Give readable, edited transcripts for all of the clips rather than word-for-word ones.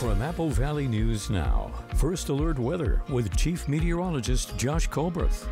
From Apple Valley News Now, First Alert Weather with Chief Meteorologist Josh Colbreth.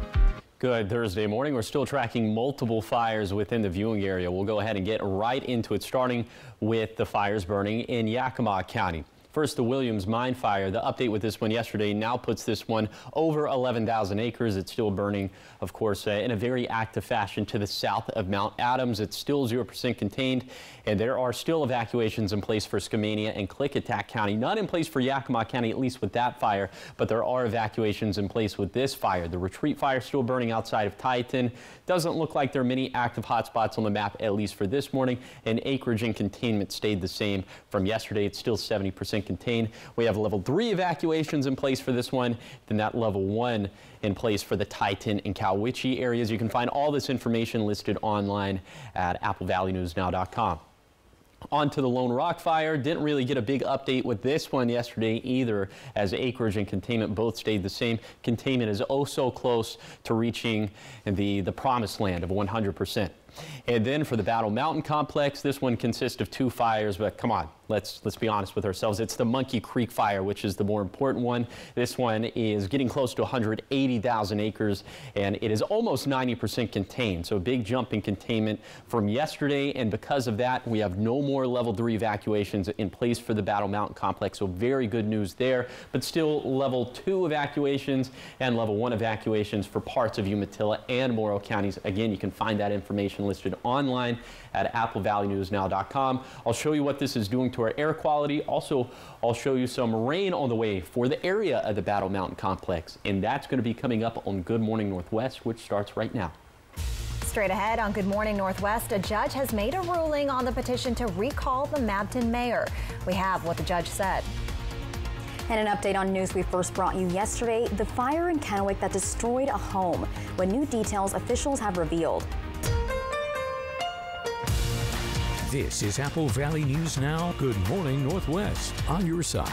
Good Thursday morning. We're still tracking multiple fires within the viewing area. We'll go ahead and get right into it, starting with the fires burning in Yakima County. First, the Williams mine fire. The update with this one yesterday now puts this one over 11,000 acres. It's still burning, of course, in a very active fashion to the south of Mount Adams. It's still 0% contained, and there are still evacuations in place for Skamania and Klickitat County. Not in place for Yakima County, at least with that fire, but there are evacuations in place with this fire. The retreat fire still burning outside of Titan. Doesn't look like there are many active hotspots on the map, at least for this morning, and acreage and containment stayed the same from yesterday. It's still 70% contained. We have level 3 evacuations in place for this one, then that level 1 in place for the Titan and Cowiche areas. You can find all this information listed online at applevalleynewsnow.com. On to the Lone Rock fire. Didn't really get a big update with this one yesterday either, as acreage and containment both stayed the same. Containment is oh so close to reaching the promised land of 100%. And then for the Battle Mountain complex, this one consists of 2 fires, but come on, let's be honest with ourselves. It's the Monkey Creek fire, which is the more important one. This one is getting close to 180,000 acres, and it is almost 90% contained. So a big jump in containment from yesterday, and because of that, we have no more level 3 evacuations in place for the Battle Mountain complex. So very good news there, but still level 2 evacuations and level 1 evacuations for parts of Umatilla and Morrow counties. Again, you can find that information listed online at applevalleynewsnow.com. I'll show you what this is doing to our air quality. Also, I'll show you some rain on the way for the area of the Battle Mountain complex, and that's going to be coming up on Good Morning Northwest, which starts right now. Straight ahead on Good Morning Northwest, a judge has made a ruling on the petition to recall the Mabton mayor. We have what the judge said. And an update on news we first brought you yesterday, the fire in Kennewick that destroyed a home. What new details officials have revealed. This is Apple Valley News Now. Good Morning Northwest, on your side.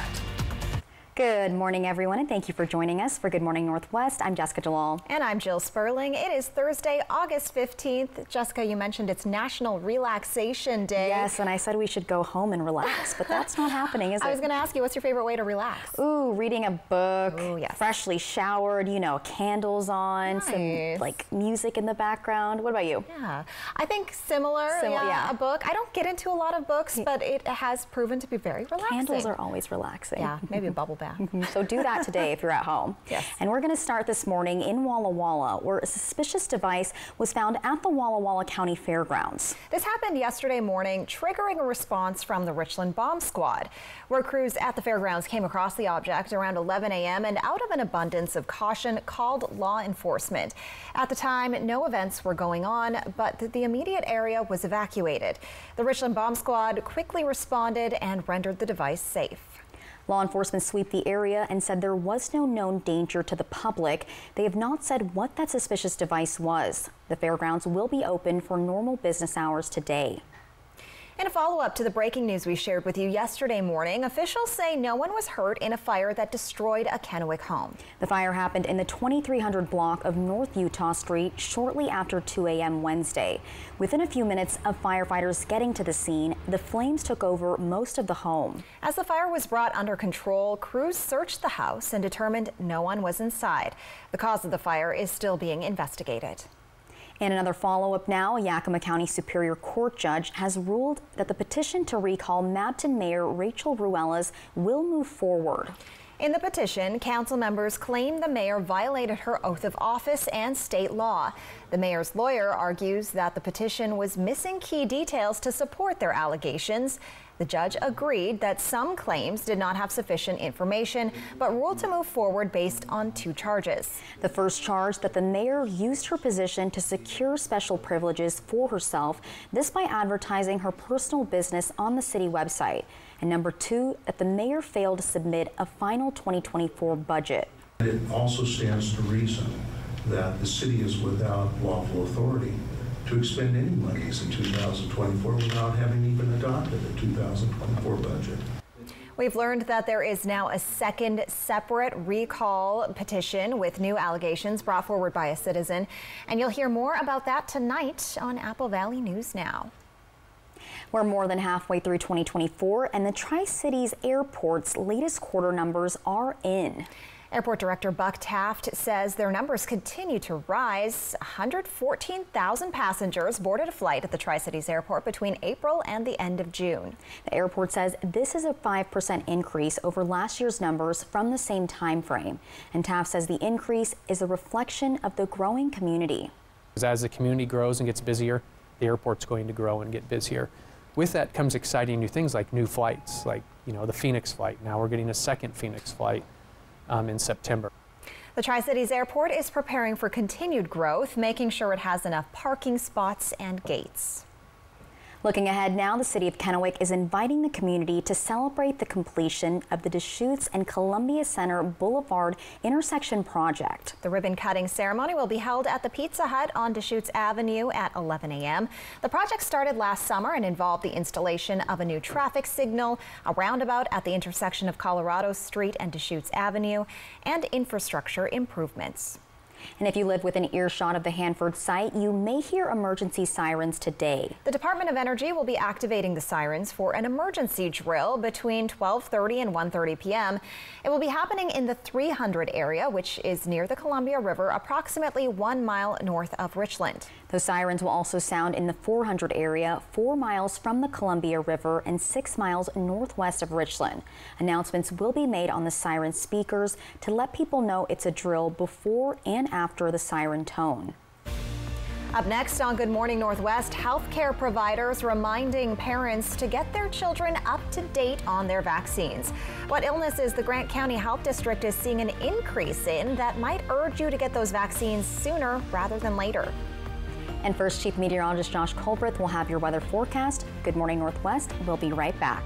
Good morning, everyone, and thank you for joining us for Good Morning Northwest. I'm Jessica Jalal. And I'm Jill Sperling. It is Thursday, August 15th. Jessica, you mentioned it's National Relaxation Day. Yes, and I said we should go home and relax, but that's not happening, is it? I was going to ask you, what's your favorite way to relax? Ooh, reading a book, Ooh, yes. Freshly showered, you know, candles on, nice. Some like music in the background. What about you? Yeah, I think similar, yeah. A book. I don't get into a lot of books, but it has proven to be very relaxing. Candles are always relaxing. Yeah, maybe a bubble bath. So do that today if you're at home. Yes. And we're going to start this morning in Walla Walla, where a suspicious device was found at the Walla Walla County Fairgrounds. This happened yesterday morning, triggering a response from the Richland Bomb Squad. Road crews at the fairgrounds came across the object around 11 a.m. and out of an abundance of caution called law enforcement. At the time, no events were going on, but the immediate area was evacuated. The Richland Bomb Squad quickly responded and rendered the device safe. Law enforcement swept the area and said there was no known danger to the public. They have not said what that suspicious device was. The fairgrounds will be open for normal business hours today. In a follow-up to the breaking news we shared with you yesterday morning, officials say no one was hurt in a fire that destroyed a Kennewick home. The fire happened in the 2300 block of North Utah Street shortly after 2 a.m. Wednesday. Within a few minutes of firefighters getting to the scene, the flames took over most of the home. As the fire was brought under control, crews searched the house and determined no one was inside. The cause of the fire is still being investigated. In another follow-up now, a Yakima County Superior Court judge has ruled that the petition to recall Mabton Mayor Rachel Ruelas will move forward. In the petition, council members claim the mayor violated her oath of office and state law. The mayor's lawyer argues that the petition was missing key details to support their allegations. The judge agreed that some claims did not have sufficient information, but ruled to move forward based on 2 charges. The first charge, that the mayor used her position to secure special privileges for herself, this by advertising her personal business on the city website. And number 2, that the mayor failed to submit a final 2024 budget. It also stands to reason that the city is without lawful authority to expend any monies in 2024 without having even adopted a 2024 budget. We've learned that there is now a second separate recall petition with new allegations brought forward by a citizen. And you'll hear more about that tonight on Apple Valley News Now. We're more than halfway through 2024, and the Tri-Cities Airport's latest quarter numbers are in. Airport Director Buck Taft says their numbers continue to rise. 114,000 passengers boarded a flight at the Tri-Cities Airport between April and the end of June. The airport says this is a 5% increase over last year's numbers from the same time frame. And Taft says the increase is a reflection of the growing community. As the community grows and gets busier, the airport's going to grow and get busier. With that comes exciting new things like new flights, like the Phoenix flight. Now we're getting a second Phoenix flight in September. The Tri-Cities Airport is preparing for continued growth, making sure it has enough parking spots and gates. Looking ahead now, the city of Kennewick is inviting the community to celebrate the completion of the Deschutes and Columbia Center Boulevard intersection project. The ribbon cutting ceremony will be held at the Pizza Hut on Deschutes Avenue at 11 a.m. The project started last summer and involved the installation of a new traffic signal, a roundabout at the intersection of Colorado Street and Deschutes Avenue, and infrastructure improvements. And if you live within earshot of the Hanford site, you may hear emergency sirens today. The Department of Energy will be activating the sirens for an emergency drill between 12:30 and 1:30 p.m. It will be happening in the 300 area, which is near the Columbia River, approximately 1 mile north of Richland. Those sirens will also sound in the 400 area, 4 miles from the Columbia River and 6 miles northwest of Richland. Announcements will be made on the siren speakers to let people know it's a drill before and after the siren tone. Up next on Good Morning Northwest, healthcare providers reminding parents to get their children up to date on their vaccines. What illnesses the Grant County Health District is seeing an increase in that might urge you to get those vaccines sooner rather than later. And first, Chief Meteorologist Josh Colbreth will have your weather forecast. Good Morning Northwest. We'll be right back.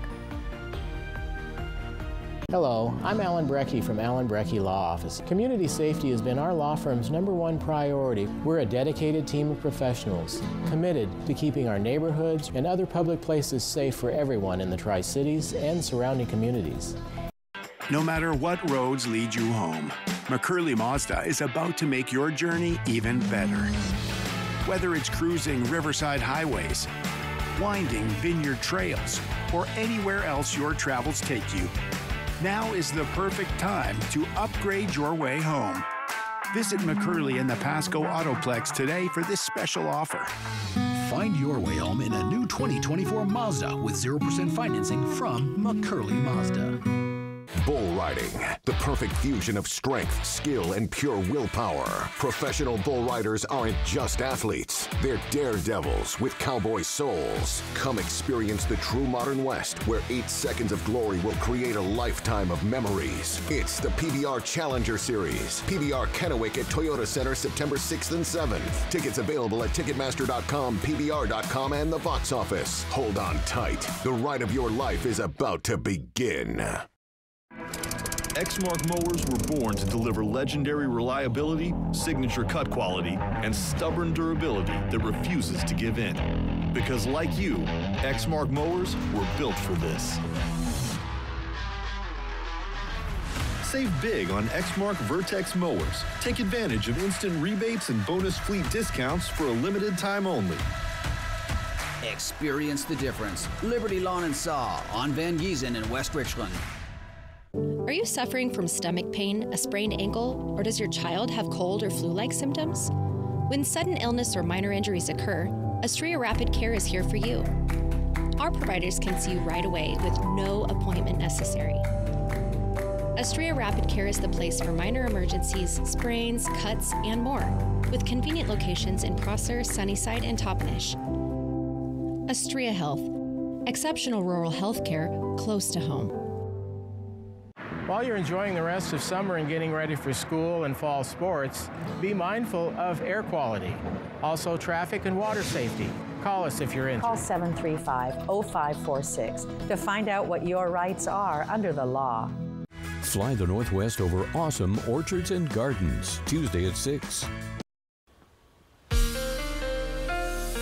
Hello, I'm Alan Brecky from Alan Brecky Law Office. Community safety has been our law firm's #1 priority. We're a dedicated team of professionals committed to keeping our neighborhoods and other public places safe for everyone in the Tri-Cities and surrounding communities. No matter what roads lead you home, McCurley Mazda is about to make your journey even better. Whether it's cruising riverside highways, winding vineyard trails, or anywhere else your travels take you, now is the perfect time to upgrade your way home. Visit McCurley in the Pasco Autoplex today for this special offer. Find your way home in a new 2024 Mazda with 0% financing from McCurley Mazda. Bull riding, the perfect fusion of strength, skill, and pure willpower. Professional bull riders aren't just athletes. They're daredevils with cowboy souls. Come experience the true modern West, where 8 seconds of glory will create a lifetime of memories. It's the PBR Challenger Series. PBR Kennewick at Toyota Center, September 6th and 7th. Tickets available at Ticketmaster.com, PBR.com, and the box office. Hold on tight. The ride of your life is about to begin. Exmark mowers were born to deliver legendary reliability, signature cut quality, and stubborn durability that refuses to give in. Because like you, Exmark mowers were built for this. Save big on Exmark Vertex mowers. Take advantage of instant rebates and bonus fleet discounts for a limited time only. Experience the difference. Liberty Lawn and Saw on Van Giesen in West Richland. Are you suffering from stomach pain, a sprained ankle, or does your child have cold or flu-like symptoms? When sudden illness or minor injuries occur, Astrea Rapid Care is here for you. Our providers can see you right away with no appointment necessary. Astrea Rapid Care is the place for minor emergencies, sprains, cuts, and more, with convenient locations in Prosser, Sunnyside, and Toppenish. Astrea Health, exceptional rural health care close to home. While you're enjoying the rest of summer and getting ready for school and fall sports, be mindful of air quality. Also, traffic and water safety. Call us if you're injured. Call 735-0546 to find out what your rights are under the law. Fly the Northwest over awesome orchards and gardens, Tuesday at 6.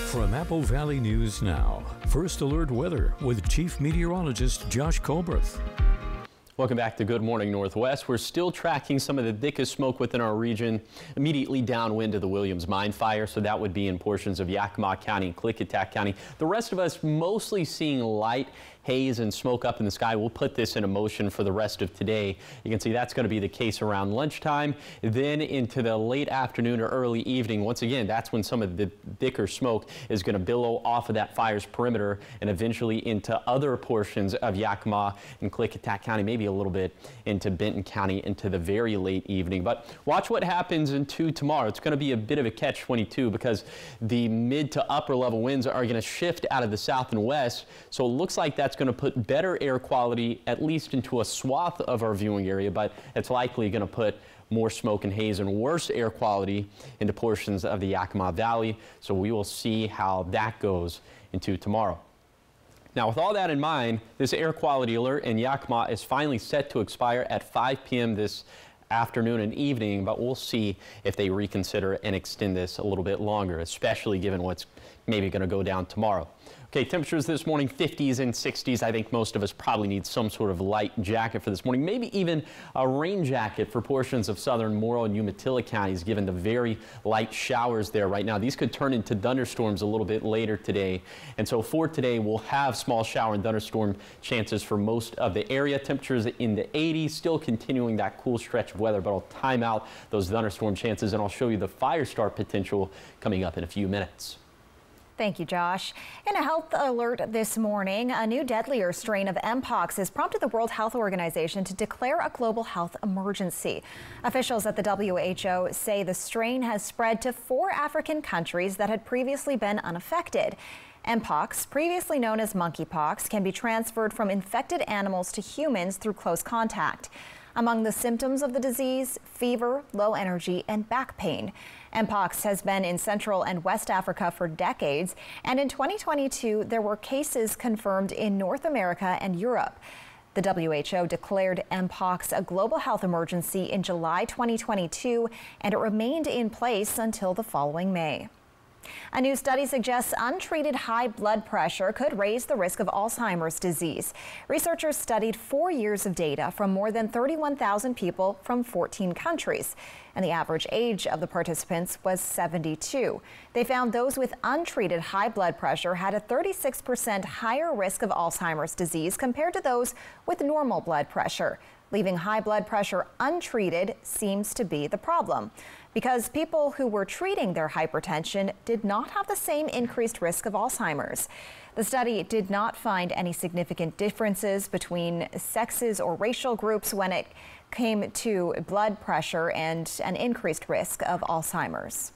From Apple Valley News Now, First Alert Weather with Chief Meteorologist Josh Colbreth. Welcome back to Good Morning Northwest. We're still tracking some of the thickest smoke within our region immediately downwind of the Williams mine fire. So that would be in portions of Yakima County and Klickitat County. The rest of us mostly seeing light haze and smoke up in the sky. We'll put this into motion for the rest of today. You can see that's going to be the case around lunchtime, then into the late afternoon or early evening. Once again, that's when some of the thicker smoke is going to billow off of that fire's perimeter and eventually into other portions of Yakima and Klickitat County, maybe a little bit into Benton County into the very late evening. But watch what happens into tomorrow. It's going to be a bit of a catch-22 because the mid to upper level winds are going to shift out of the south and west. So it looks like that's going to put better air quality at least into a swath of our viewing area, but it's likely going to put more smoke and haze and worse air quality into portions of the Yakima Valley. So we will see how that goes into tomorrow. Now, with all that in mind, this air quality alert in Yakima is finally set to expire at 5 p.m. this afternoon and evening, but we'll see if they reconsider and extend this a little bit longer, especially given what's maybe going to go down tomorrow. Okay, temperatures this morning, 50s and 60s. I think most of us probably need some sort of light jacket for this morning, maybe even a rain jacket for portions of southern Morrow and Umatilla counties, given the very light showers there right now. These could turn into thunderstorms a little bit later today. And so for today, we'll have small shower and thunderstorm chances for most of the area. Temperatures in the 80s, still continuing that cool stretch of weather, but I'll time out those thunderstorm chances and I'll show you the fire start potential coming up in a few minutes. Thank you, Josh. In a health alert this morning, a new deadlier strain of Mpox has prompted the World Health Organization to declare a global health emergency. Officials at the WHO say the strain has spread to 4 African countries that had previously been unaffected. Mpox, previously known as monkeypox, can be transferred from infected animals to humans through close contact. Among the symptoms of the disease, fever, low energy, and back pain. Mpox has been in Central and West Africa for decades, and in 2022, there were cases confirmed in North America and Europe. The WHO declared Mpox a global health emergency in July 2022, and it remained in place until the following May. A new study suggests untreated high blood pressure could raise the risk of Alzheimer's disease. Researchers studied 4 years of data from more than 31,000 people from 14 countries, and the average age of the participants was 72. They found those with untreated high blood pressure had a 36% higher risk of Alzheimer's disease compared to those with normal blood pressure. Leaving high blood pressure untreated seems to be the problem, because people who were treating their hypertension did not have the same increased risk of Alzheimer's. The study did not find any significant differences between sexes or racial groups when it came to blood pressure and an increased risk of Alzheimer's.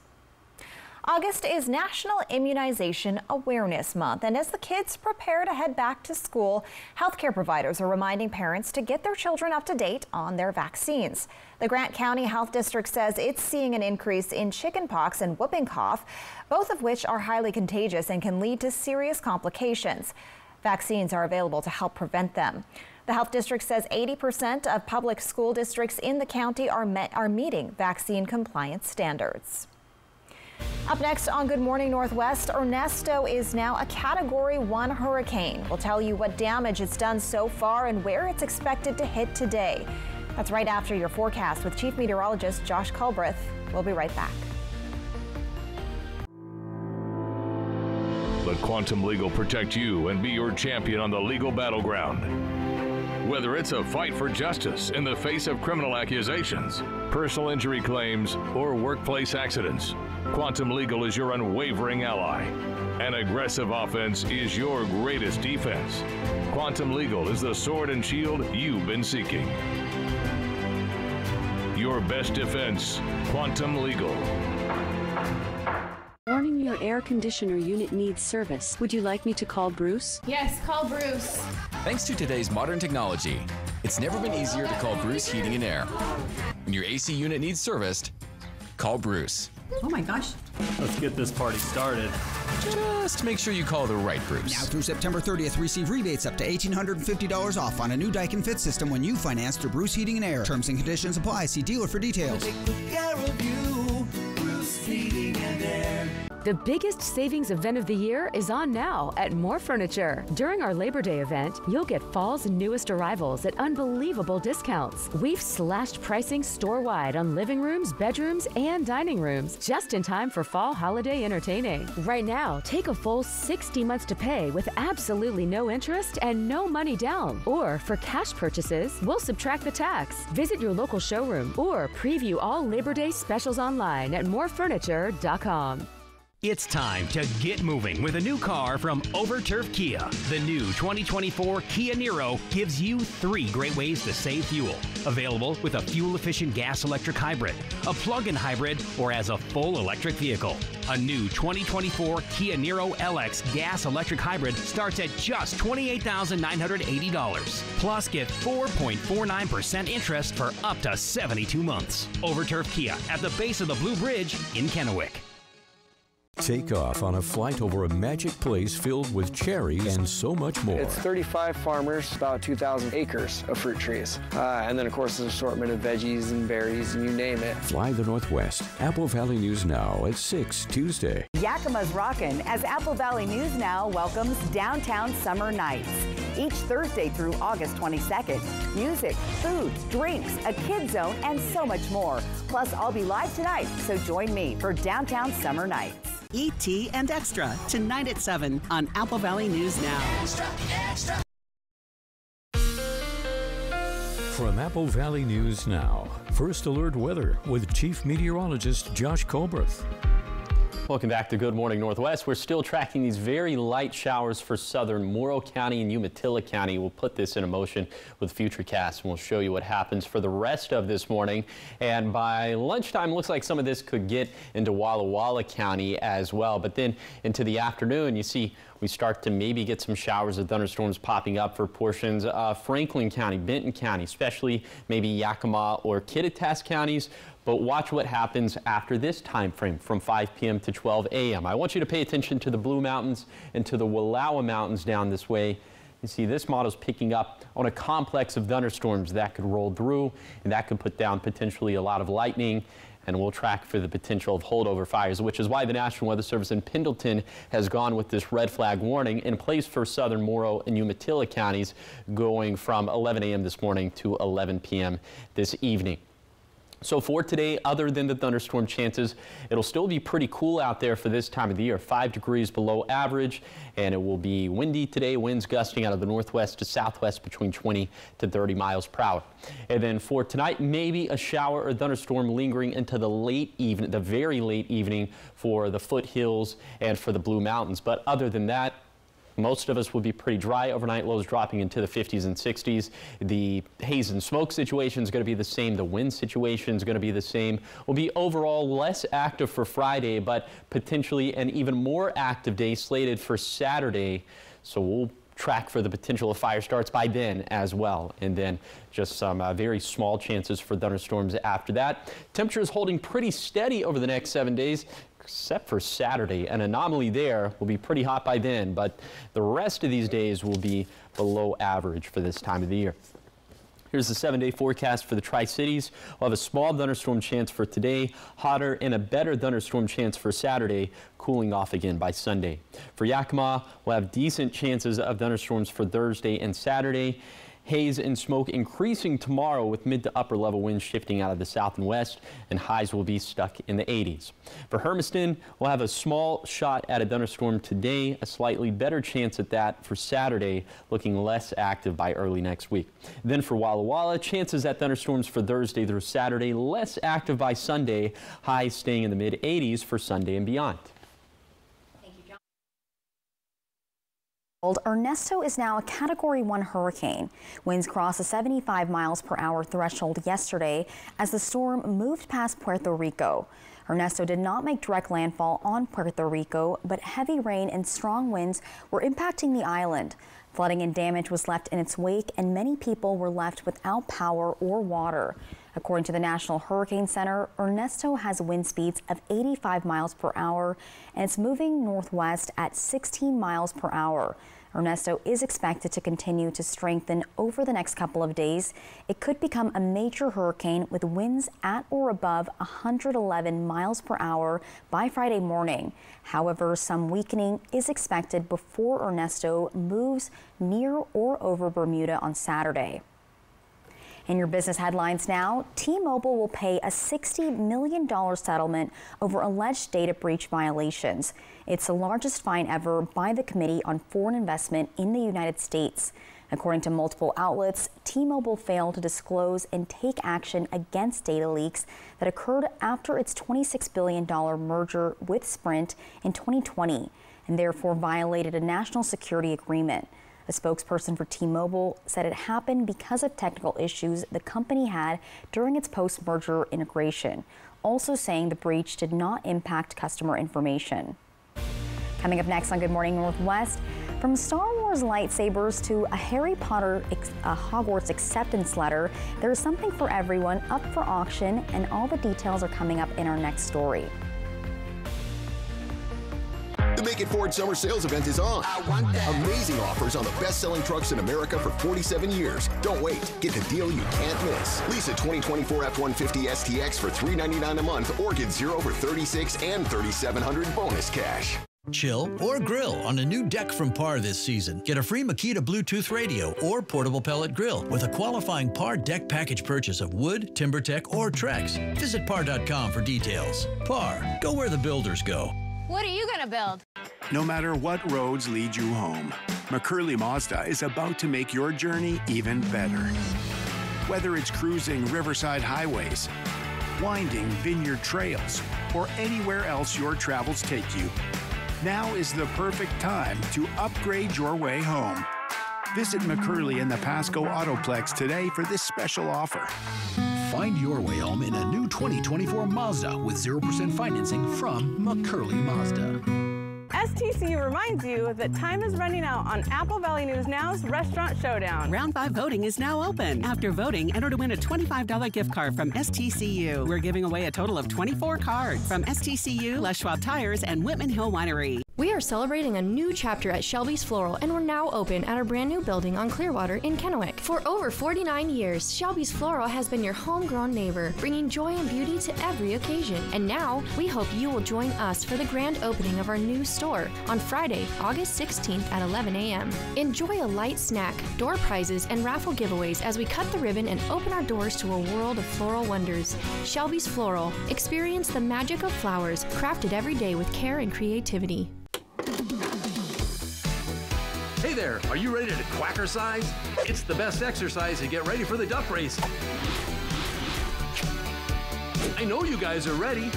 August is National Immunization Awareness Month, and as the kids prepare to head back to school, healthcare providers are reminding parents to get their children up to date on their vaccines. The Grant County Health District says it's seeing an increase in chickenpox and whooping cough, both of which are highly contagious and can lead to serious complications. Vaccines are available to help prevent them. The health district says 80% of public school districts in the county are meeting vaccine compliance standards. Up next on Good Morning Northwest, Ernesto is now a Category 1 hurricane. We'll tell you what damage it's done so far and where it's expected to hit today. That's right after your forecast with Chief Meteorologist Josh Culbreth. We'll be right back. Let Quantum Legal protect you and be your champion on the legal battleground. Whether it's a fight for justice in the face of criminal accusations, personal injury claims, or workplace accidents, Quantum Legal is your unwavering ally. An aggressive offense is your greatest defense. Quantum Legal is the sword and shield you've been seeking. Your best defense, Quantum Legal. Warning, your air conditioner unit needs service. Would you like me to call Bruce? Yes, call Bruce. Thanks to today's modern technology, it's never been easier to call Bruce Heating and Air. When your AC unit needs serviced, call Bruce. Oh my gosh. Let's get this party started. Just make sure you call the right Bruce. Now through September 30th, receive rebates up to $1,850 off on a new Daikin Fit system when you finance through Bruce Heating and Air. Terms and conditions apply. See dealer for details. Take good care of you, Bruce Heating and Air. The biggest savings event of the year is on now at More Furniture. During our Labor Day event, you'll get fall's newest arrivals at unbelievable discounts. We've slashed pricing store-wide on living rooms, bedrooms, and dining rooms, just in time for fall holiday entertaining. Right now, take a full 60 months to pay with absolutely no interest and no money down. Or for cash purchases, we'll subtract the tax. Visit your local showroom or preview all Labor Day specials online at morefurniture.com. It's time to get moving with a new car from Overturf Kia. The new 2024 Kia Niro gives you 3 great ways to save fuel. Available with a fuel-efficient gas-electric hybrid, a plug-in hybrid, or as a full electric vehicle. A new 2024 Kia Niro LX gas-electric hybrid starts at just $28,980. Plus, get 4.49% interest for up to 72 months. Overturf Kia at the base of the Blue Bridge in Kennewick. Take off on a flight over a magic place filled with cherries and so much more. It's 35 farmers, about 2,000 acres of fruit trees. And then, of course, an assortment of veggies and berries, and you name it. Fly the Northwest. Apple Valley News Now at 6 Tuesday. Yakima's rockin' as Apple Valley News Now welcomes Downtown Summer Nights. Each Thursday through August 22nd. Music, food, drinks, a kid zone, and so much more. Plus, I'll be live tonight, so join me for Downtown Summer Nights. ET and Extra, tonight at 7 on Apple Valley News Now. Extra, extra. From Apple Valley News Now, First Alert Weather with Chief Meteorologist Josh Colberth. Welcome back to Good Morning Northwest. We're still tracking these very light showers for southern Morrow County and Umatilla County. We'll put this in motion with Futurecast, and we'll show you what happens for the rest of this morning. And by lunchtime, looks like some of this could get into Walla Walla County as well. But then into the afternoon, you see we start to maybe get some showers of thunderstorms popping up for portions of Franklin County, Benton County, especially maybe Yakima or Kittitas counties. But watch what happens after this time frame from 5 p.m. to 12 a.m. I want you to pay attention to the Blue Mountains and to the Wallowa Mountains down this way. You see this model's picking up on a complex of thunderstorms that could roll through, and that could put down potentially a lot of lightning. And we'll track for the potential of holdover fires, which is why the National Weather Service in Pendleton has gone with this red flag warning in place for southern Morrow and Umatilla counties going from 11 a.m. this morning to 11 p.m. this evening. So for today, other than the thunderstorm chances, it'll still be pretty cool out there for this time of the year, 5 degrees below average, and it will be windy today, winds gusting out of the northwest to southwest between 20 to 30 miles per hour. And then for tonight, maybe a shower or thunderstorm lingering into the late evening, the very late evening for the foothills and for the Blue Mountains. But other than that, most of us will be pretty dry overnight, lows dropping into the 50s and 60s. The haze and smoke situation is going to be the same. The wind situation is going to be the same. Will be overall less active for Friday, but potentially an even more active day slated for Saturday. So we'll track for the potential of fire starts by then as well. And then just some very small chances for thunderstorms after that. Temperatures holding pretty steady over the next 7 days. Except for Saturday. An anomaly there. Will be pretty hot by then, but the rest of these days will be below average for this time of the year. Here's the 7-day forecast for the Tri-Cities. We'll have a small thunderstorm chance for today, hotter and a better thunderstorm chance for Saturday, cooling off again by Sunday. For Yakima, we'll have decent chances of thunderstorms for Thursday and Saturday. Haze and smoke increasing tomorrow with mid to upper level winds shifting out of the south and west, and highs will be stuck in the 80s. For Hermiston, we'll have a small shot at a thunderstorm today, a slightly better chance at that for Saturday, looking less active by early next week. Then for Walla Walla, chances at thunderstorms for Thursday through Saturday, less active by Sunday, highs staying in the mid 80s for Sunday and beyond. Ernesto is now a Category 1 hurricane. Winds crossed the 75 miles per hour threshold yesterday as the storm moved past Puerto Rico. Ernesto did not make direct landfall on Puerto Rico, but heavy rain and strong winds were impacting the island. Flooding and damage was left in its wake, and many people were left without power or water. According to the National Hurricane Center, Ernesto has wind speeds of 85 miles per hour and it's moving northwest at 16 miles per hour. Ernesto is expected to continue to strengthen over the next couple of days. It could become a major hurricane with winds at or above 111 miles per hour by Friday morning. However, some weakening is expected before Ernesto moves near or over Bermuda on Saturday. In your business headlines now, T-Mobile will pay a $60 million settlement over alleged data breach violations. It's the largest fine ever by the Committee on Foreign Investment in the United States. According to multiple outlets, T-Mobile failed to disclose and take action against data leaks that occurred after its $26 billion merger with Sprint in 2020 and therefore violated a national security agreement. A spokesperson for T-Mobile said it happened because of technical issues the company had during its post-merger integration, also saying the breach did not impact customer information. Coming up next on Good Morning Northwest, from Star Wars lightsabers to a Harry Potter Hogwarts acceptance letter, there is something for everyone up for auction, and all the details are coming up in our next story. The Make It Ford Summer Sales Event is on. Amazing offers on the best-selling trucks in America for 47 years. Don't wait. Get the deal you can't miss. Lease a 2024 F-150 STX for $399 a month or get 0 for $36 and $3,700 bonus cash. Chill or grill on a new deck from Par this season. Get a free Makita Bluetooth radio or portable pellet grill with a qualifying Par deck package purchase of wood, TimberTech, or Trex. Visit par.com for details. Par, go where the builders go. What are you gonna build? No matter what roads lead you home, McCurley Mazda is about to make your journey even better. Whether it's cruising riverside highways, winding vineyard trails, or anywhere else your travels take you, now is the perfect time to upgrade your way home. Visit McCurley in the Pasco Autoplex today for this special offer. Find your way home in a new 2024 Mazda with 0% financing from McCurley Mazda. STCU reminds you that time is running out on Apple Valley News Now's Restaurant Showdown. Round 5 voting is now open. After voting, enter to win a $25 gift card from STCU. We're giving away a total of 24 cards from STCU, Les Schwab Tires, and Whitman Hill Winery. We are celebrating a new chapter at Shelby's Floral, and we're now open at our brand new building on Clearwater in Kennewick. For over 49 years, Shelby's Floral has been your homegrown neighbor, bringing joy and beauty to every occasion. And now, we hope you will join us for the grand opening of our new store on Friday, August 16th at 11 a.m. Enjoy a light snack, door prizes, and raffle giveaways as we cut the ribbon and open our doors to a world of floral wonders. Shelby's Floral. Experience the magic of flowers, crafted every day with care and creativity. Hey there, are you ready to quackercise? It's the best exercise to get ready for the duck race. I know you guys are ready.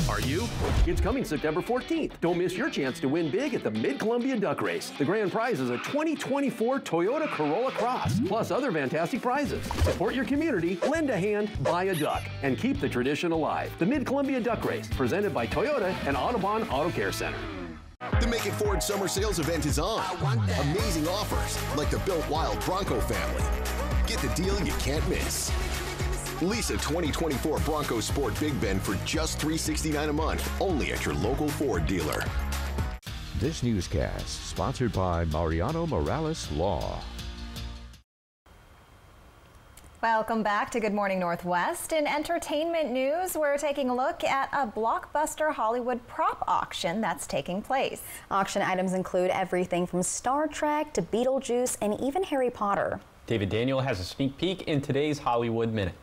Are you? It's coming September 14th. Don't miss your chance to win big at the Mid-Columbia Duck Race. The grand prize is a 2024 Toyota Corolla Cross, plus other fantastic prizes. Support your community, lend a hand, buy a duck, and keep the tradition alive. The Mid-Columbia Duck Race, presented by Toyota and Audubon Auto Care Center. The Make It Ford Summer Sales Event is on. Amazing offers, like the Built Wild Bronco family. Get the deal you can't miss. Lease a 2024 Bronco Sport Big Ben for just $369 a month, only at your local Ford dealer. This newscast sponsored by Mariano Morales Law. Welcome back to Good Morning Northwest. In entertainment news, we're taking a look at a blockbuster Hollywood prop auction that's taking place. Auction items include everything from Star Trek to Beetlejuice and even Harry Potter. David Daniel has a sneak peek in today's Hollywood Minute.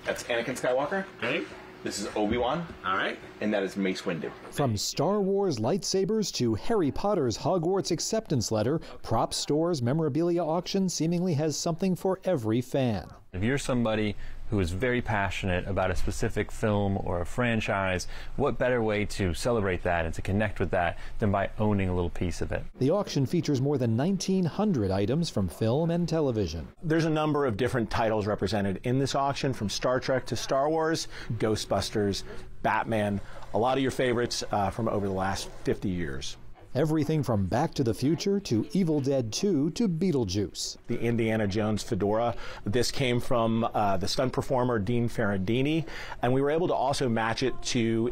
That's Anakin Skywalker. Okay. This is Obi-Wan. All right. And that is Mace Windu. From Star Wars lightsabers to Harry Potter's Hogwarts acceptance letter, Prop Store's memorabilia auction seemingly has something for every fan. If you're somebody who is very passionate about a specific film or a franchise, what better way to celebrate that and to connect with that than by owning a little piece of it? The auction features more than 1,900 items from film and television. There's a number of different titles represented in this auction, from Star Trek to Star Wars, Ghostbusters, Batman, a lot of your favorites from over the last 50 years. Everything from Back to the Future to Evil Dead 2 to Beetlejuice. The Indiana Jones fedora. This came from the stunt performer Dean Ferrandini, and we were able to also match it to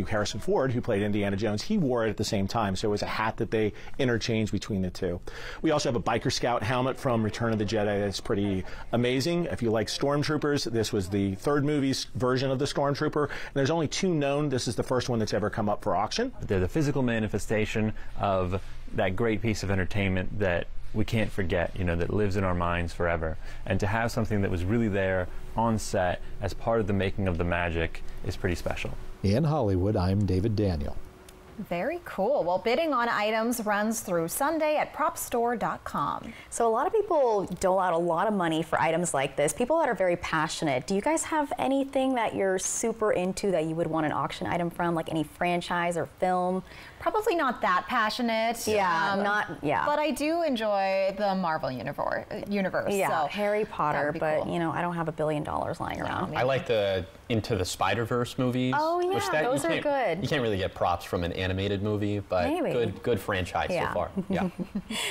Harrison Ford, who played Indiana Jones. He wore it at the same time, so it was a hat that they interchanged between the two. We also have a Biker Scout helmet from Return of the Jedi that's pretty amazing. If you like Stormtroopers, this was the third movie's version of the Stormtrooper, and there's only 2 known. This is the first one that's ever come up for auction. They're the physical manifestation of that great piece of entertainment that we can't forget, that lives in our minds forever. And to have something that was really there on set as part of the making of the magic is pretty special. In Hollywood, I'm David Daniel. Very cool. Well, bidding on items runs through Sunday at propstore.com. So a lot of people dole out a lot of money for items like this, people that are very passionate. Do you guys have anything that you're super into that you would want an auction item from, like any franchise or film? Probably not that passionate. Yeah, But I do enjoy the Marvel universe. Yeah, so Harry Potter, but cool. I don't have $1 billion lying around. I like the Into the Spider-Verse movies. Oh yeah, those are good. You can't really get props from an animated movie, but good franchise so far. Yeah.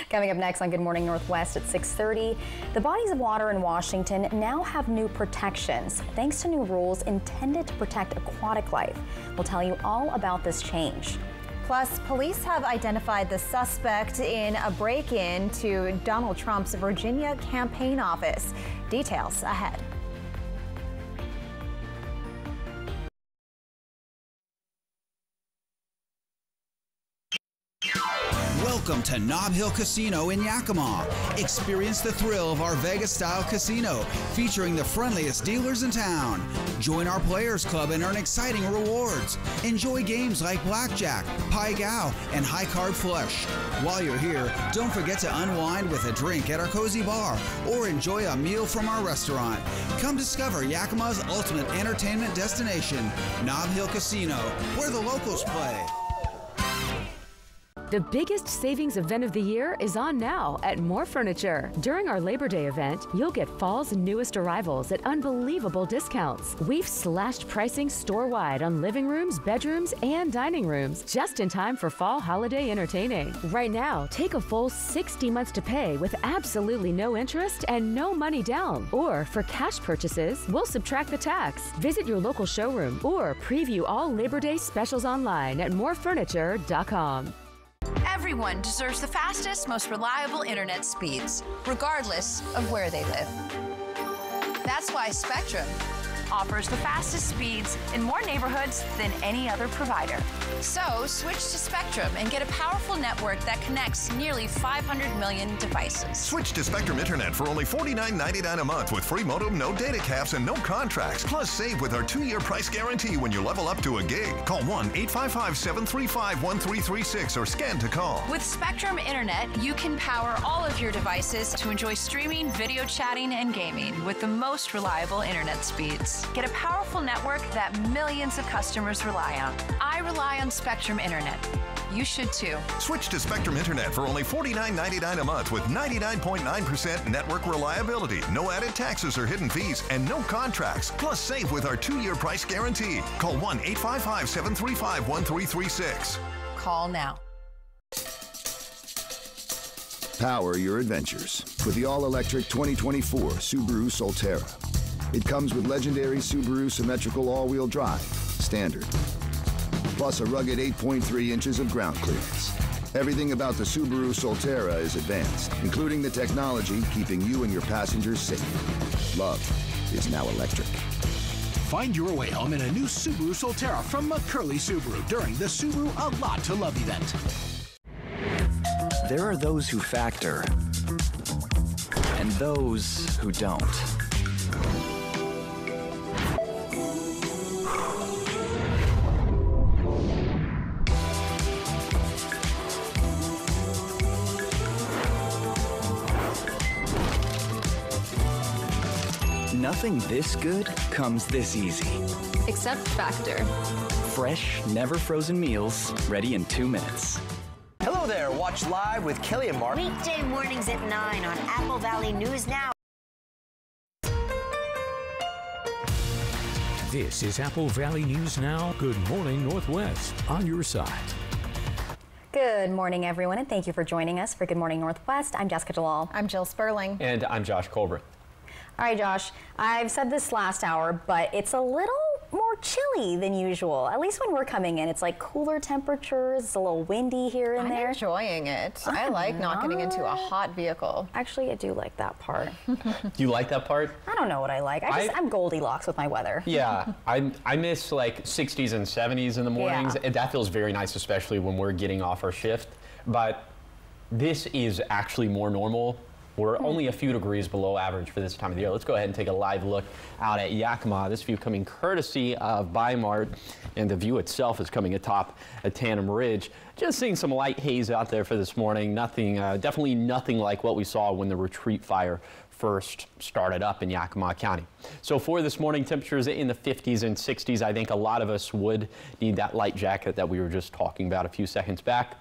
Coming up next on Good Morning Northwest at 6:30, the bodies of water in Washington now have new protections thanks to new rules intended to protect aquatic life. We'll tell you all about this change. Plus, police have identified the suspect in a break-in to Donald Trump's Virginia campaign office. Details ahead. Welcome to Nob Hill Casino in Yakima. Experience the thrill of our Vegas-style casino, featuring the friendliest dealers in town. Join our Players Club and earn exciting rewards. Enjoy games like Blackjack, Pai Gow, and High Card Flush. While you're here, don't forget to unwind with a drink at our cozy bar or enjoy a meal from our restaurant. Come discover Yakima's ultimate entertainment destination, Nob Hill Casino, where the locals play. The biggest savings event of the year is on now at More Furniture. During our Labor Day event, you'll get fall's newest arrivals at unbelievable discounts. We've slashed pricing store-wide on living rooms, bedrooms, and dining rooms, just in time for fall holiday entertaining. Right now, take a full 60 months to pay with absolutely no interest and no money down. Or for cash purchases, we'll subtract the tax. Visit your local showroom or preview all Labor Day specials online at morefurniture.com. Everyone deserves the fastest, most reliable internet speeds, regardless of where they live. That's why Spectrum offers the fastest speeds in more neighborhoods than any other provider. So switch to Spectrum and get a powerful network that connects nearly 500 million devices. Switch to Spectrum Internet for only $49.99 a month with free modem, no data caps, and no contracts. Plus, save with our 2-year price guarantee when you level up to a gig. Call 1-855-735-1336 or scan to call. With Spectrum Internet, you can power all of your devices to enjoy streaming, video chatting, and gaming with the most reliable internet speeds. Get a powerful network that millions of customers rely on. I rely on Spectrum Internet. You should too. Switch to Spectrum Internet for only $49.99 a month with 99.9% network reliability, no added taxes or hidden fees, and no contracts. Plus, save with our 2-year price guarantee. Call 1-855-735-1336. Call now. Power your adventures with the all-electric 2024 Subaru Solterra. It comes with legendary Subaru symmetrical all-wheel drive, standard, plus a rugged 8.3 inches of ground clearance. Everything about the Subaru Solterra is advanced, including the technology keeping you and your passengers safe. Love is now electric. Find your way home in a new Subaru Solterra from McCurley Subaru during the Subaru A Lot to Love event. There are those who factor and those who don't. Nothing this good comes this easy. Except Factor. Fresh, never frozen meals, ready in 2 minutes. Hello there, watch live with Kelly and Mark. Weekday mornings at 9 on Apple Valley News Now. This is Apple Valley News Now. Good morning, Northwest. On your side. Good morning, everyone, and thank you for joining us for Good Morning Northwest. I'm Jessica Jalal. I'm Jill Sperling. And I'm Josh Colbert. All right, Josh, I've said this last hour, but it's a little more chilly than usual. At least when we're coming in, it's like cooler temperatures, it's a little windy here and there. I'm enjoying it. I like not getting into a hot vehicle. Actually, I do like that part. Do you like that part? I don't know what I like. I'm Goldilocks with my weather. Yeah, I miss like 60s and 70s in the mornings. Yeah. That feels very nice, especially when we're getting off our shift. But this is actually more normal. We're only a few degrees below average for this time of the year. Let's go ahead and take a live look out at Yakima. This view coming courtesy of Bi-Mart, and the view itself is coming atop a Tandem Ridge. Just seeing some light haze out there for this morning. Nothing, definitely nothing like what we saw when the retreat fire first started up in Yakima County. So for this morning, temperatures in the 50s and 60s. I think a lot of us would need that light jacket that we were just talking about a few seconds back.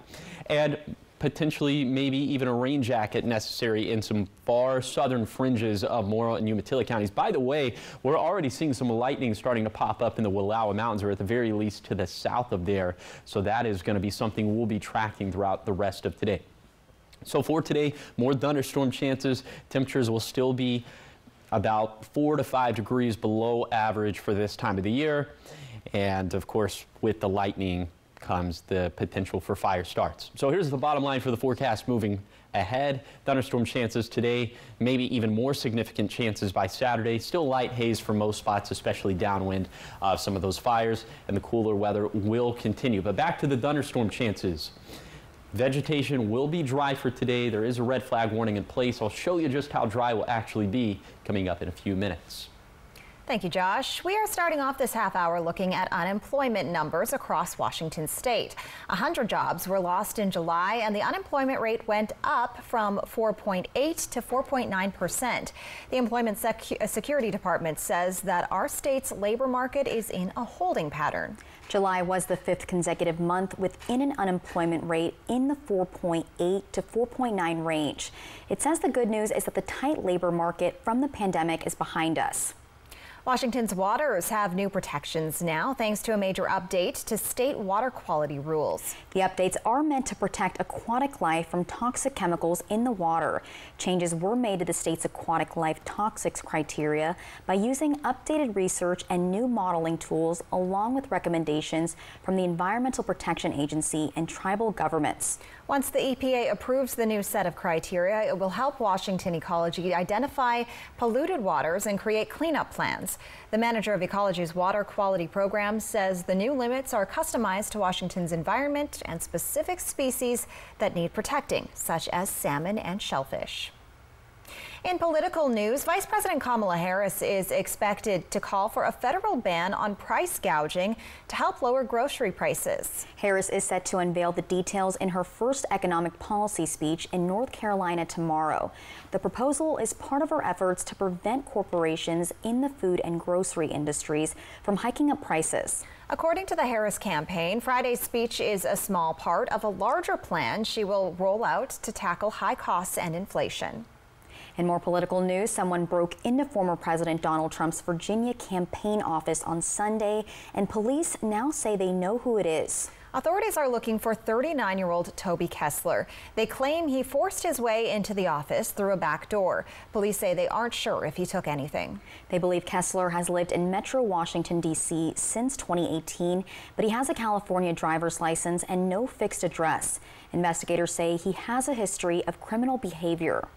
And potentially maybe even a rain jacket necessary in some far southern fringes of Morrow and Umatilla counties. By the way, we're already seeing some lightning starting to pop up in the Wallowa Mountains, or at the very least to the south of there. So that is going to be something we'll be tracking throughout the rest of today. So for today, more thunderstorm chances. Temperatures will still be about 4 to 5 degrees below average for this time of the year. And of course, with the lightning comes the potential for fire starts. So here's the bottom line for the forecast moving ahead. Thunderstorm chances today, maybe even more significant chances by Saturday. Still light haze for most spots, especially downwind of some of those fires, and the cooler weather will continue. But back to the thunderstorm chances. Vegetation will be dry for today. There is a red flag warning in place. I'll show you just how dry it will actually be coming up in a few minutes. Thank you, Josh. We are starting off this half hour looking at unemployment numbers across Washington state. 100 jobs were lost in July, and the unemployment rate went up from 4.8 to 4.9%. The Employment Security Department says that our state's labor market is in a holding pattern. July was the 5th consecutive month within an unemployment rate in the 4.8 to 4.9 range. It says the good news is that the tight labor market from the pandemic is behind us. Washington's waters have new protections now, thanks to a major update to state water quality rules. The updates are meant to protect aquatic life from toxic chemicals in the water. Changes were made to the state's aquatic life toxics criteria by using updated research and new modeling tools, along with recommendations from the Environmental Protection Agency and tribal governments. Once the EPA approves the new set of criteria, it will help Washington Ecology identify polluted waters and create cleanup plans. The manager of Ecology's water quality program says the new limits are customized to Washington's environment and specific species that need protecting, such as salmon and shellfish. In political news, Vice President Kamala Harris is expected to call for a federal ban on price gouging to help lower grocery prices. Harris is set to unveil the details in her first economic policy speech in North Carolina tomorrow. The proposal is part of her efforts to prevent corporations in the food and grocery industries from hiking up prices. According to the Harris campaign, Friday's speech is a small part of a larger plan she will roll out to tackle high costs and inflation. In more political news, someone broke into former President Donald Trump's Virginia campaign office on Sunday, and police now say they know who it is. Authorities are looking for 39-year-old Toby Kessler. They claim he forced his way into the office through a back door. Police say they aren't sure if he took anything. They believe Kessler has lived in Metro Washington, D.C. since 2018, but he has a California driver's license and no fixed address. Investigators say he has a history of criminal behavior.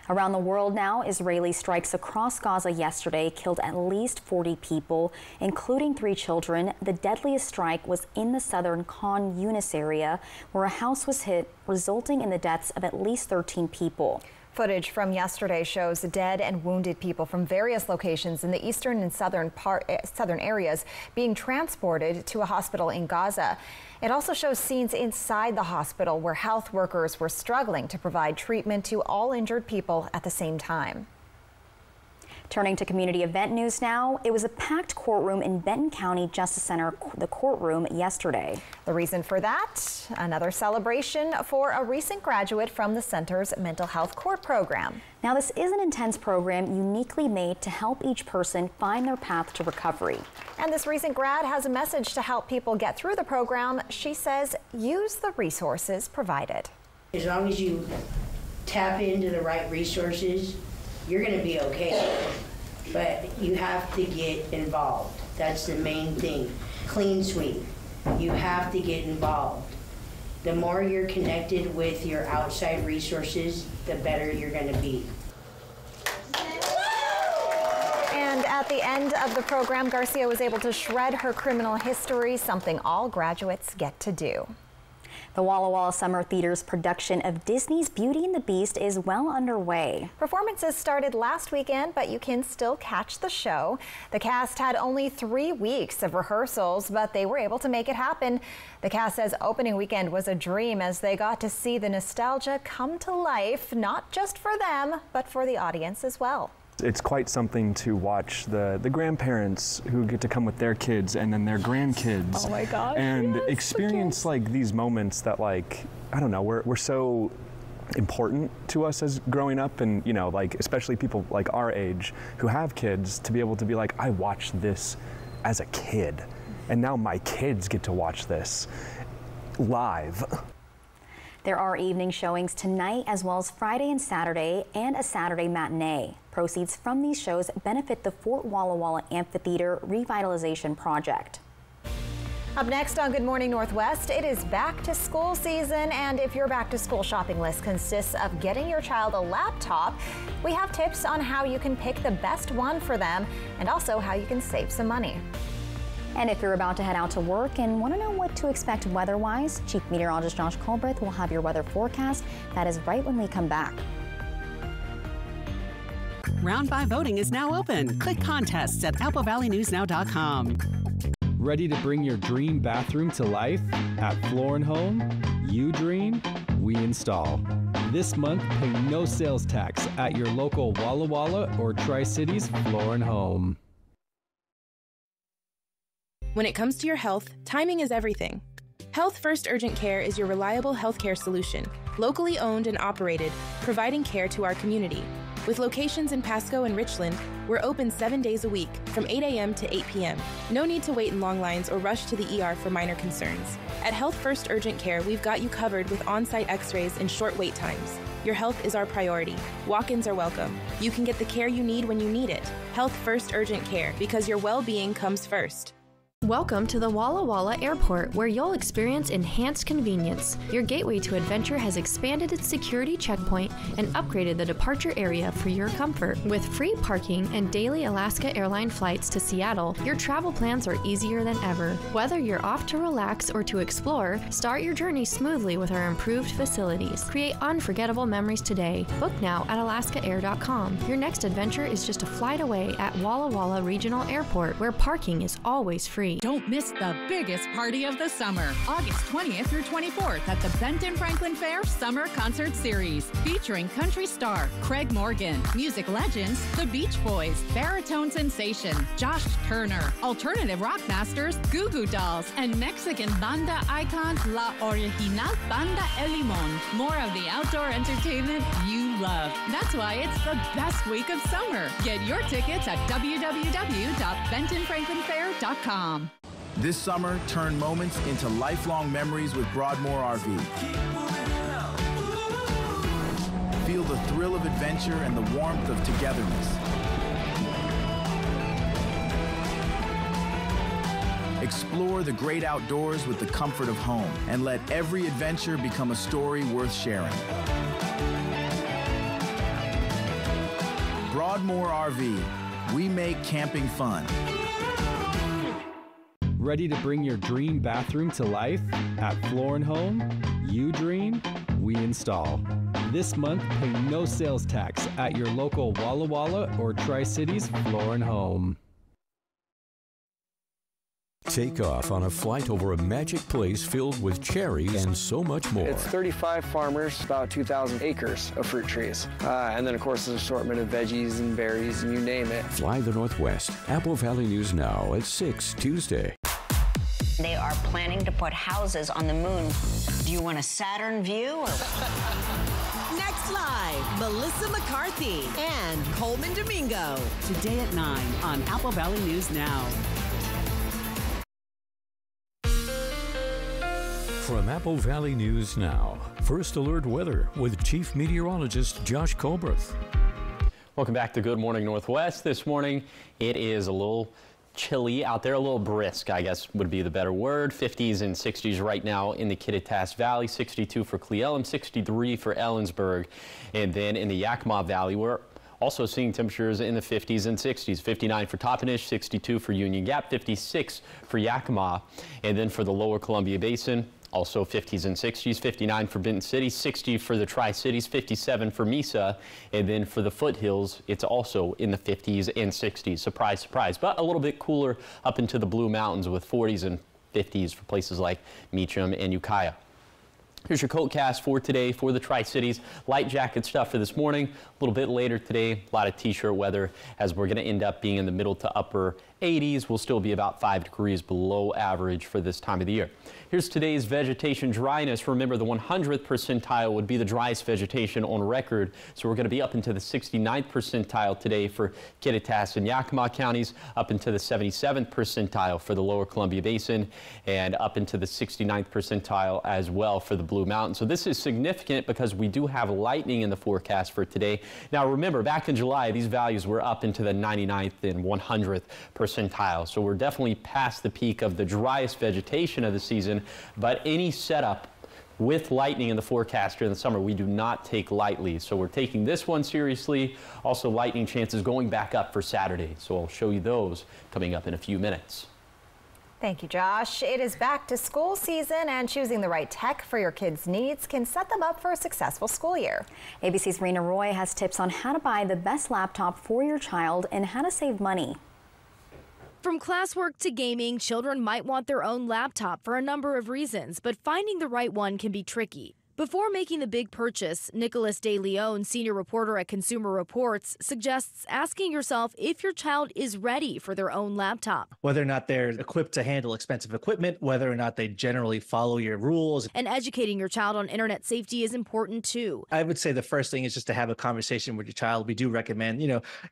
Around the world now, Israeli strikes across Gaza yesterday killed at least 40 people, including 3 children. The deadliest strike was in the southern Khan Yunis area, where a house was hit, resulting in the deaths of at least 13 people. Footage from yesterday shows dead and wounded people from various locations in the eastern and southern areas being transported to a hospital in Gaza. It also shows scenes inside the hospital where health workers were struggling to provide treatment to all injured people at the same time. Turning to community event news now, it was a packed courtroom in Benton County Justice Center, the courtroom yesterday. The reason for that, another celebration for a recent graduate from the center's mental health court program. Now, this is an intense program uniquely made to help each person find their path to recovery. And this recent grad has a message to help people get through the program. She says, use the resources provided. As long as you tap into the right resources, you're going to be okay. But you have to get involved. That's the main thing. Clean sweep. You have to get involved. The more you're connected with your outside resources, the better you're going to be. And at the end of the program, Garcia was able to shred her criminal history, something all graduates get to do. The Walla Walla Summer Theater's production of Disney's Beauty and the Beast is well underway. Performances started last weekend, but you can still catch the show. The cast had only 3 weeks of rehearsals, but they were able to make it happen. The cast says opening weekend was a dream as they got to see the nostalgia come to life, not just for them, but for the audience as well. It's quite something to watch the grandparents who get to come with their kids and then their grandkids. Oh my gosh, and yes, experience like these moments that, like, I don't know, we're so important to us as growing up, and you know, like especially people like our age who have kids, to be able to be like, I watched this as a kid and now my kids get to watch this live. There are evening showings tonight as well as Friday and Saturday and a Saturday matinee. Proceeds from these shows benefit the Fort Walla Walla Amphitheater Revitalization Project. Up next on Good Morning Northwest, it is back to school season, and if your back to school shopping list consists of getting your child a laptop, we have tips on how you can pick the best one for them and also how you can save some money. And if you're about to head out to work and want to know what to expect weather-wise, Chief Meteorologist Josh Colbreth will have your weather forecast. That is right when we come back. Round 5 voting is now open. Click contests at AppleValleyNewsNow.com. Ready to bring your dream bathroom to life? At Floor & Home, you dream, we install. This month, pay no sales tax at your local Walla Walla or Tri-Cities Floor & Home. When it comes to your health, timing is everything. Health First Urgent Care is your reliable healthcare solution, locally owned and operated, providing care to our community. With locations in Pasco and Richland, we're open 7 days a week from 8 a.m. to 8 p.m. No need to wait in long lines or rush to the ER for minor concerns. At Health First Urgent Care, we've got you covered with on-site x-rays and short wait times. Your health is our priority. Walk-ins are welcome. You can get the care you need when you need it. Health First Urgent Care, because your well-being comes first. Welcome to the Walla Walla Airport, where you'll experience enhanced convenience. Your gateway to adventure has expanded its security checkpoint and upgraded the departure area for your comfort. With free parking and daily Alaska Airline flights to Seattle, your travel plans are easier than ever. Whether you're off to relax or to explore, start your journey smoothly with our improved facilities. Create unforgettable memories today. Book now at alaskaair.com. Your next adventure is just a flight away at Walla Walla Regional Airport, where parking is always free. Don't miss the biggest party of the summer, August 20th through 24th at the Benton Franklin Fair Summer Concert Series, featuring country star Craig Morgan, music legends The Beach Boys, baritone sensation Josh Turner, alternative rock masters Goo Goo Dolls, and Mexican banda icons La Original Banda El Limon. More of the outdoor entertainment you love. That's why it's the best week of summer. Get your tickets at www.bentonfranklinfair.com. This summer, turn moments into lifelong memories with Broadmoor RV. Feel the thrill of adventure and the warmth of togetherness. Explore the great outdoors with the comfort of home, and let every adventure become a story worth sharing. Broadmoor RV. We make camping fun. Ready to bring your dream bathroom to life? At Floor & Home, you dream, we install. This month, pay no sales tax at your local Walla Walla or Tri-Cities Floor & Home. Take off on a flight over a magic place filled with cherries and so much more. It's 35 farmers, about 2,000 acres of fruit trees. And then, of course, an assortment of veggies and berries, and you name it. Fly the Northwest. Apple Valley News Now at 6 Tuesday. They are planning to put houses on the moon. Do you want a Saturn view? Or... Next live, Melissa McCarthy and Coleman Domingo. Today at 9 on Apple Valley News Now. From Apple Valley News Now, First Alert Weather with Chief Meteorologist Josh Colbreth. Welcome back to Good Morning Northwest. This morning, it is a little chilly out there, a little brisk, I guess would be the better word. 50s and 60s right now in the Kittitas Valley, 62 for Cle Elum, 63 for Ellensburg. And then in the Yakima Valley, we're also seeing temperatures in the 50s and 60s. 59 for Toppenish, 62 for Union Gap, 56 for Yakima. And then for the Lower Columbia Basin, also 50s and 60s, 59 for Benton City, 60 for the Tri-Cities, 57 for Mesa, and then for the foothills, it's also in the 50s and 60s. Surprise, surprise, but a little bit cooler up into the Blue Mountains with 40s and 50s for places like Meacham and Ukiah. Here's your coat cast for today for the Tri-Cities. Light jacket stuff for this morning. A little bit later today, a lot of t-shirt weather as we're going to end up being in the middle to upper 80s. We'll still be about 5 degrees below average for this time of the year. Here's today's vegetation dryness. Remember, the 100th percentile would be the driest vegetation on record. So we're going to be up into the 69th percentile today for Kittitas and Yakima counties, up into the 77th percentile for the Lower Columbia Basin, and up into the 69th percentile as well for the Blue Mountains. So this is significant because we do have lightning in the forecast for today. Now remember, back in July, these values were up into the 99th and 100th percentile. So we're definitely past the peak of the driest vegetation of the season, but any setup with lightning in the forecast during the summer, we do not take lightly. So we're taking this one seriously. Also, lightning chances going back up for Saturday. So I'll show you those coming up in a few minutes. Thank you, Josh. It is back to school season, and choosing the right tech for your kids' needs can set them up for a successful school year. ABC's Rena Roy has tips on how to buy the best laptop for your child and how to save money. From classwork to gaming, children might want their own laptop for a number of reasons, but finding the right one can be tricky. Before making the big purchase, Nicholas De Leon, senior reporter at Consumer Reports, suggests asking yourself if your child is ready for their own laptop. Whether or not they're equipped to handle expensive equipment, whether or not they generally follow your rules. And educating your child on internet safety is important too. I would say the first thing is just to have a conversation with your child. We do recommend,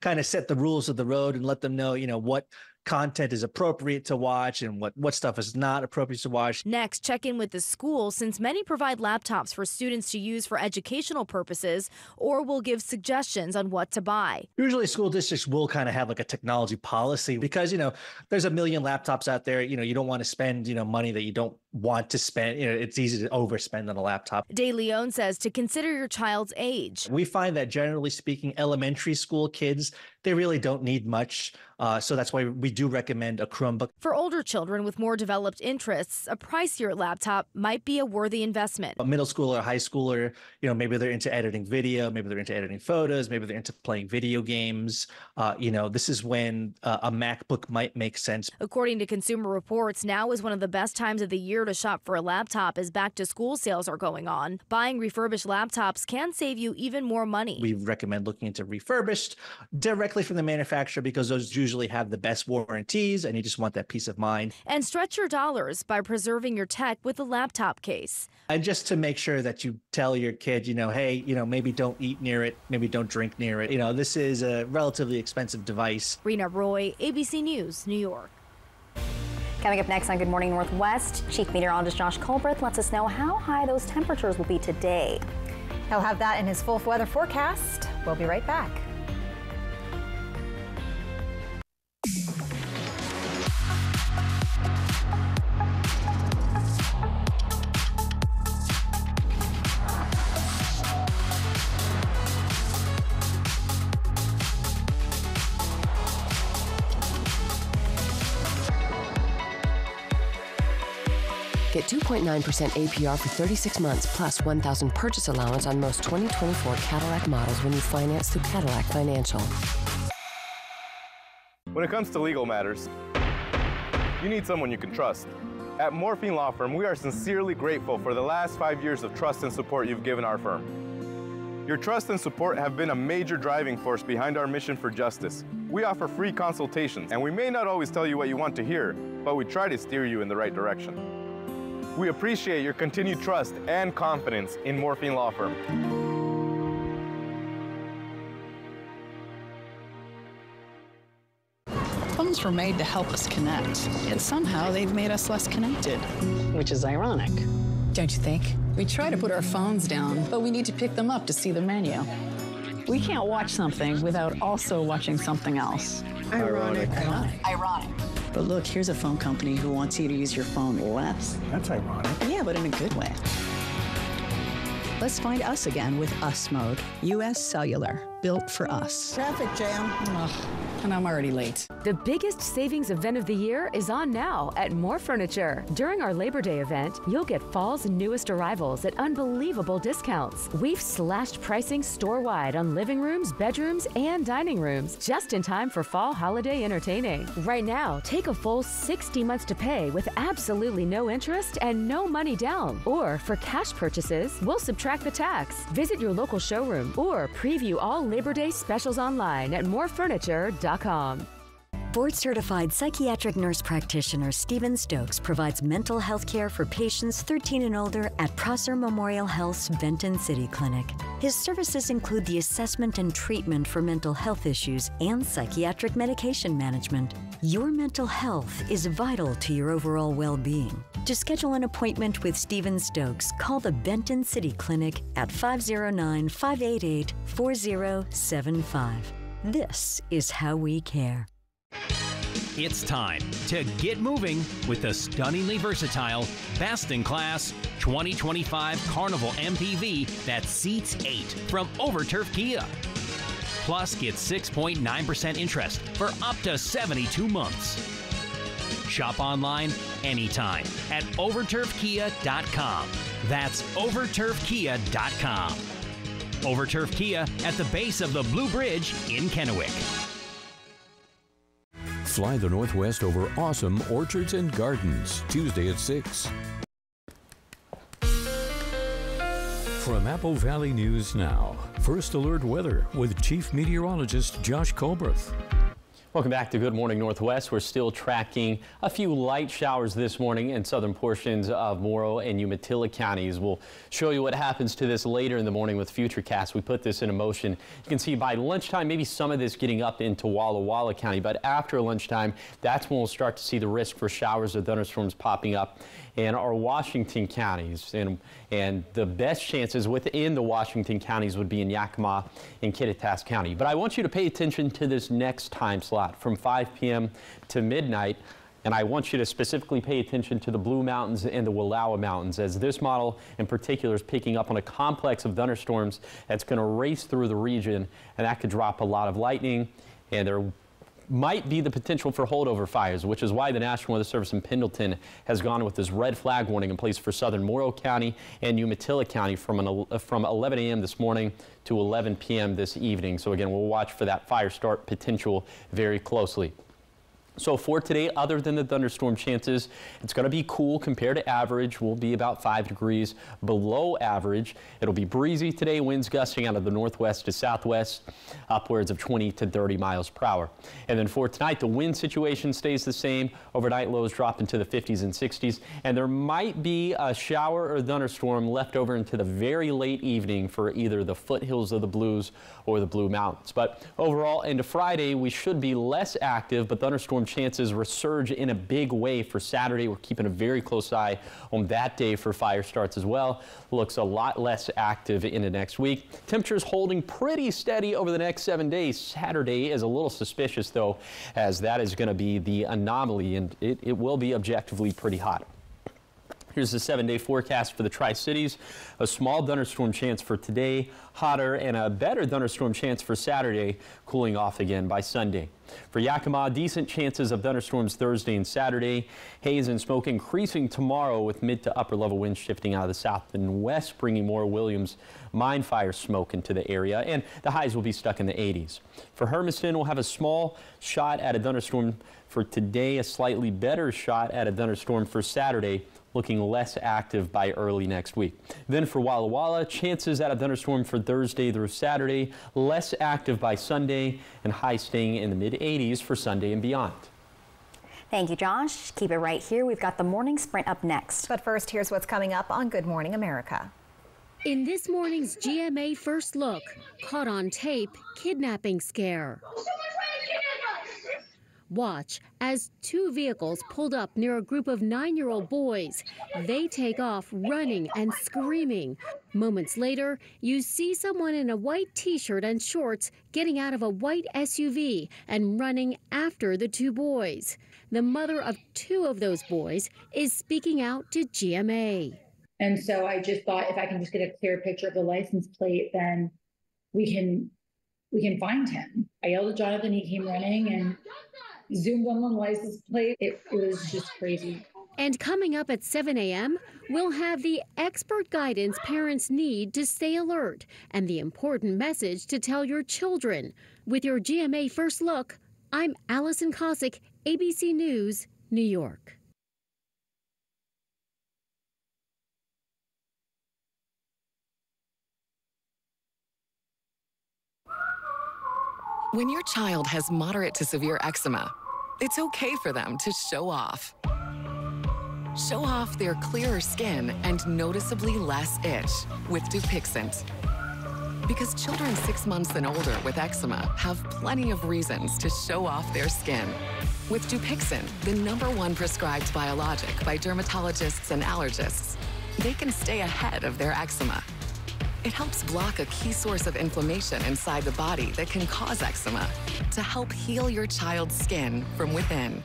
kind of set the rules of the road and let them know, what content is appropriate to watch and what stuff is not appropriate to watch. Next, check in with the school, since many provide laptops for students to use for educational purposes or will give suggestions on what to buy. Usually school districts will kind of have like a technology policy because, there's a million laptops out there. You don't want to spend, money that you don't want to spend. It's easy to overspend on a laptop. De Leon says to consider your child's age. We find that generally speaking, elementary school kids, they really don't need much. So that's why we do recommend a Chromebook. For older children with more developed interests, a pricier laptop might be a worthy investment. A middle schooler, high schooler, maybe they're into editing video, maybe they're into editing photos, maybe they're into playing video games. This is when a MacBook might make sense. According to Consumer Reports, now is one of the best times of the year to shop for a laptop as back-to-school sales are going on. Buying refurbished laptops can save you even more money. We recommend looking into refurbished directly from the manufacturer because those usually have the best warranties and you just want that peace of mind. And stretch your dollars by preserving your tech with a laptop case. And just to make sure that you tell your kid, hey, maybe don't eat near it, maybe don't drink near it. This is a relatively expensive device. Rena Roy, ABC News, New York. Coming up next on Good Morning Northwest, Chief Meteorologist Josh Colbreth lets us know how high those temperatures will be today. He'll have that in his full weather forecast. We'll be right back. Get 2.9% APR for 36 months plus $1,000 purchase allowance on most 2024 Cadillac models when you finance through Cadillac Financial. When it comes to legal matters, you need someone you can trust. At Morphine Law Firm, we are sincerely grateful for the last 5 years of trust and support you've given our firm. Your trust and support have been a major driving force behind our mission for justice. We offer free consultations, and we may not always tell you what you want to hear, but we try to steer you in the right direction. We appreciate your continued trust and confidence in Morphine Law Firm. Phones were made to help us connect, yet somehow they've made us less connected. Which is ironic. Don't you think? We try to put our phones down, but we need to pick them up to see the menu. We can't watch something without also watching something else. Ironic. Ironic. But look, here's a phone company who wants you to use your phone less. That's ironic. Yeah, but in a good way. Let's find us again with Us Mode. U.S. Cellular, built for us. Traffic jam. Ugh, and I'm already late. The biggest savings event of the year is on now at More Furniture. During our Labor Day event, you'll get fall's newest arrivals at unbelievable discounts. We've slashed pricing store-wide on living rooms, bedrooms, and dining rooms, just in time for fall holiday entertaining. Right now, take a full 60 months to pay with absolutely no interest and no money down. Or for cash purchases, we'll subtract the tax. Visit your local showroom or preview all Labor Day specials online at morefurniture.com. Board-certified psychiatric nurse practitioner Stephen Stokes provides mental health care for patients 13 and older at Prosser Memorial Health's Benton City Clinic. His services include the assessment and treatment for mental health issues and psychiatric medication management. Your mental health is vital to your overall well-being. To schedule an appointment with Stephen Stokes, call the Benton City Clinic at 509-588-4075. This is how we care. It's time to get moving with the stunningly versatile, best-in-class 2025 Carnival MPV that seats 8 from Overturf Kia. Plus, get 6.9% interest for up to 72 months. Shop online anytime at overturfkia.com. That's overturfkia.com. Overturf Kia at the base of the Blue Bridge in Kennewick. Fly the Northwest over awesome orchards and gardens, Tuesday at 6. From Apple Valley News Now, First Alert Weather with Chief Meteorologist Josh Colbreth. Welcome back to Good Morning Northwest. We're still tracking a few light showers this morning in southern portions of Morrow and Umatilla counties. We'll show you what happens to this later in the morning with Futurecast. We put this in motion. You can see by lunchtime, maybe some of this getting up into Walla Walla County, but after lunchtime, that's when we'll start to see the risk for showers or thunderstorms popping up in our Washington counties. And the best chances within the Washington counties would be in Yakima and Kittitas County. But I want you to pay attention to this next time slot from 5 p.m. to midnight. And I want you to specifically pay attention to the Blue Mountains and the Wallowa Mountains, as this model in particular is picking up on a complex of thunderstorms that's going to race through the region, and that could drop a lot of lightning, and there might be the potential for holdover fires, which is why the National Weather Service in Pendleton has gone with this red flag warning in place for southern Morrow County and Umatilla County from 11 a.m. this morning to 11 p.m. this evening. So again, we'll watch for that fire start potential very closely. So for today, other than the thunderstorm chances, it's going to be cool compared to average. We'll be about 5 degrees below average. It'll be breezy today, winds gusting out of the northwest to southwest, upwards of 20 to 30 miles per hour. And then for tonight, the wind situation stays the same. Overnight lows drop into the 50s and 60s, and there might be a shower or thunderstorm left over into the very late evening for either the foothills of the Blues or the Blue Mountains. But overall, into Friday, we should be less active, but thunderstorm chances resurge in a big way for Saturday. We're keeping a very close eye on that day for fire starts as well. Looks a lot less active into next week. Temperatures holding pretty steady over the next 7 days. Saturday is a little suspicious though, as that is going to be the anomaly, and it will be objectively pretty hot. Here's the 7-day forecast for the Tri-Cities. A small thunderstorm chance for today, hotter, and a better thunderstorm chance for Saturday, cooling off again by Sunday. For Yakima, decent chances of thunderstorms Thursday and Saturday. Haze and smoke increasing tomorrow with mid to upper level winds shifting out of the south and west, bringing more Williams mine fire smoke into the area, and the highs will be stuck in the 80s. For Hermiston, we'll have a small shot at a thunderstorm for today, a slightly better shot at a thunderstorm for Saturday, looking less active by early next week. Then for Walla Walla, chances at a thunderstorm for Thursday through Saturday, less active by Sunday, and high staying in the mid-80s for Sunday and beyond. Thank you, Josh. Keep it right here. We've got the morning sprint up next. But first, here's what's coming up on Good Morning America. In this morning's GMA First Look, caught on tape, kidnapping scare. Watch as two vehicles pulled up near a group of 9-year-old boys. They take off running and screaming. Moments later, you see someone in a white t-shirt and shorts getting out of a white SUV and running after the two boys. The mother of two of those boys is speaking out to GMA. And so I just thought if I can just get a clear picture of the license plate, then we can find him. I yelled at Jonathan, he came running and zoomed on the license plate. It was just crazy. And coming up at 7 a.m., we'll have the expert guidance parents need to stay alert and the important message to tell your children. With your GMA First Look, I'm Allison Cossack, ABC News, New York. When your child has moderate to severe eczema, it's okay for them to show off. Show off their clearer skin and noticeably less itch with Dupixent. Because children 6 months and older with eczema have plenty of reasons to show off their skin. With Dupixent, the #1 prescribed biologic by dermatologists and allergists, they can stay ahead of their eczema. It helps block a key source of inflammation inside the body that can cause eczema to help heal your child's skin from within.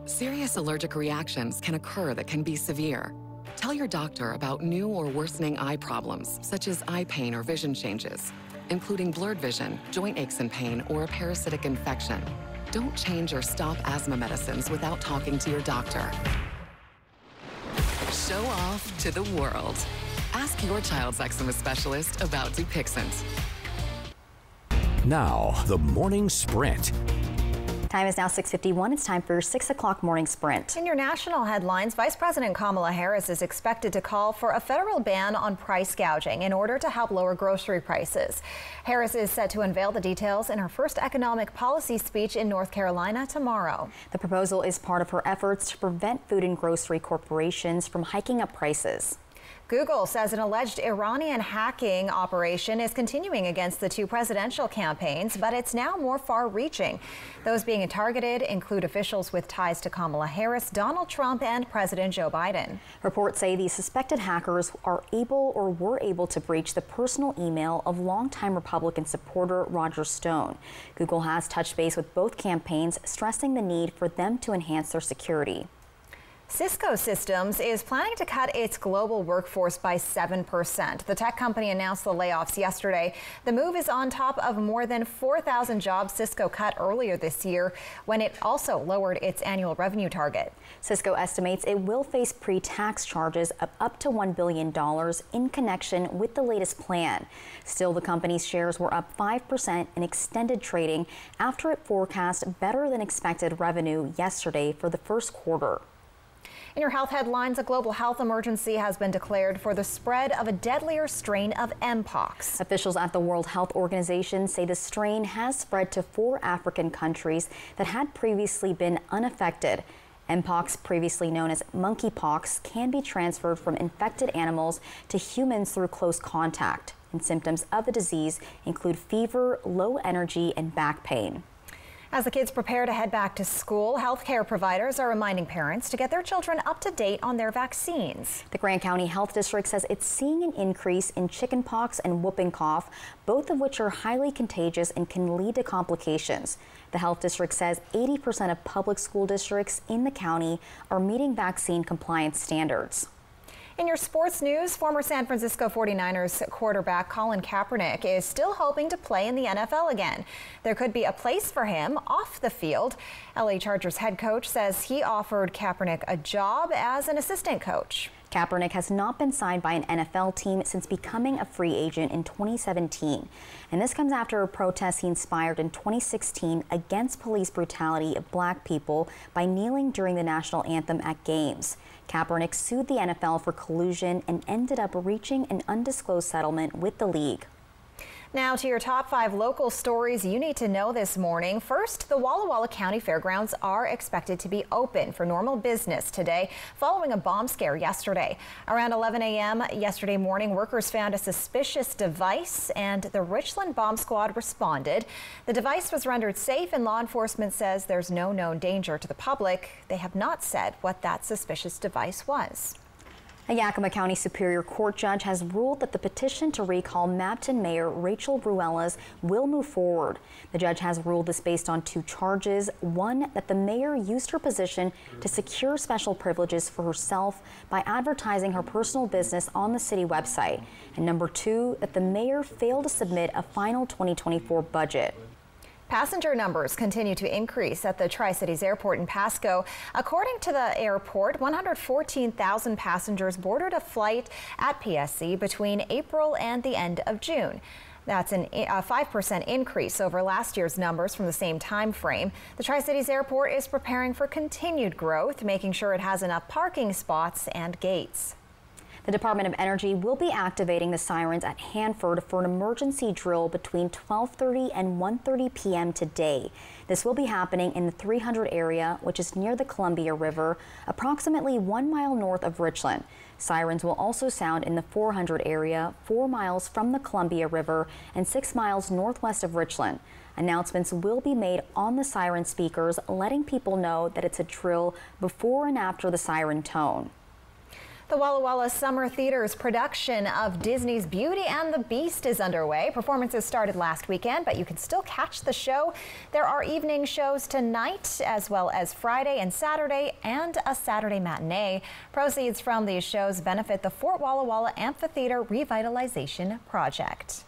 Serious allergic reactions can occur that can be severe. Tell your doctor about new or worsening eye problems, such as eye pain or vision changes, including blurred vision, joint aches and pain, or a parasitic infection. Don't change or stop asthma medicines without talking to your doctor. Show off to the world. Ask your child's eczema specialist about Dupixent. Now, the morning sprint. Time is now 6:51. It's time for your 6 o'clock morning sprint. In your national headlines, Vice President Kamala Harris is expected to call for a federal ban on price gouging in order to help lower grocery prices. Harris is set to unveil the details in her first economic policy speech in North Carolina tomorrow. The proposal is part of her efforts to prevent food and grocery corporations from hiking up prices. Google says an alleged Iranian hacking operation is continuing against the two presidential campaigns, but it's now more far-reaching. Those being targeted include officials with ties to Kamala Harris, Donald Trump, and President Joe Biden. Reports say the suspected hackers are able or were able to breach the personal email of longtime Republican supporter Roger Stone. Google has touched base with both campaigns, stressing the need for them to enhance their security. Cisco Systems is planning to cut its global workforce by 7%. The tech company announced the layoffs yesterday. The move is on top of more than 4,000 jobs Cisco cut earlier this year, when it also lowered its annual revenue target. Cisco estimates it will face pre-tax charges of up to $1 billion in connection with the latest plan. Still, the company's shares were up 5% in extended trading after it forecast better than expected revenue yesterday for the first quarter. In your health headlines, a global health emergency has been declared for the spread of a deadlier strain of Mpox. Officials at the World Health Organization say the strain has spread to 4 African countries that had previously been unaffected. Mpox, previously known as monkeypox, can be transferred from infected animals to humans through close contact. And symptoms of the disease include fever, low energy, and back pain. As the kids prepare to head back to school, healthcare providers are reminding parents to get their children up to date on their vaccines. The Grand County Health District says it's seeing an increase in chickenpox and whooping cough, both of which are highly contagious and can lead to complications. The health district says 80% of public school districts in the county are meeting vaccine compliance standards. In your sports news, former San Francisco 49ers quarterback Colin Kaepernick is still hoping to play in the NFL again. There could be a place for him off the field. LA Chargers head coach says he offered Kaepernick a job as an assistant coach. Kaepernick has not been signed by an NFL team since becoming a free agent in 2017. And this comes after a protest he inspired in 2016 against police brutality of black people by kneeling during the national anthem at games. Kaepernick sued the NFL for collusion and ended up reaching an undisclosed settlement with the league. Now to your top 5 local stories you need to know this morning. First, the Walla Walla County Fairgrounds are expected to be open for normal business today following a bomb scare yesterday. Around 11 a.m. yesterday morning, workers found a suspicious device and the Richland Bomb Squad responded. The device was rendered safe and law enforcement says there's no known danger to the public. They have not said what that suspicious device was. A Yakima County Superior Court judge has ruled that the petition to recall Mabton Mayor Rachel Ruelas will move forward. The judge has ruled this based on 2 charges. One, that the mayor used her position to secure special privileges for herself by advertising her personal business on the city website. And number 2, that the mayor failed to submit a final 2024 budget. Passenger numbers continue to increase at the Tri-Cities Airport in Pasco. According to the airport, 114,000 passengers boarded a flight at PSC between April and the end of June. That's a 5% increase over last year's numbers from the same time frame. The Tri-Cities Airport is preparing for continued growth, making sure it has enough parking spots and gates. The Department of Energy will be activating the sirens at Hanford for an emergency drill between 12:30 and 1:30 p.m. today. This will be happening in the 300 area, which is near the Columbia River, approximately 1 mile north of Richland. Sirens will also sound in the 400 area, 4 miles from the Columbia River and 6 miles northwest of Richland. Announcements will be made on the siren speakers, letting people know that it's a drill before and after the siren tone. The Walla Walla Summer Theater's production of Disney's Beauty and the Beast is underway. Performances started last weekend, but you can still catch the show. There are evening shows tonight, as well as Friday and Saturday, and a Saturday matinee. Proceeds from these shows benefit the Fort Walla Walla Amphitheater Revitalization Project.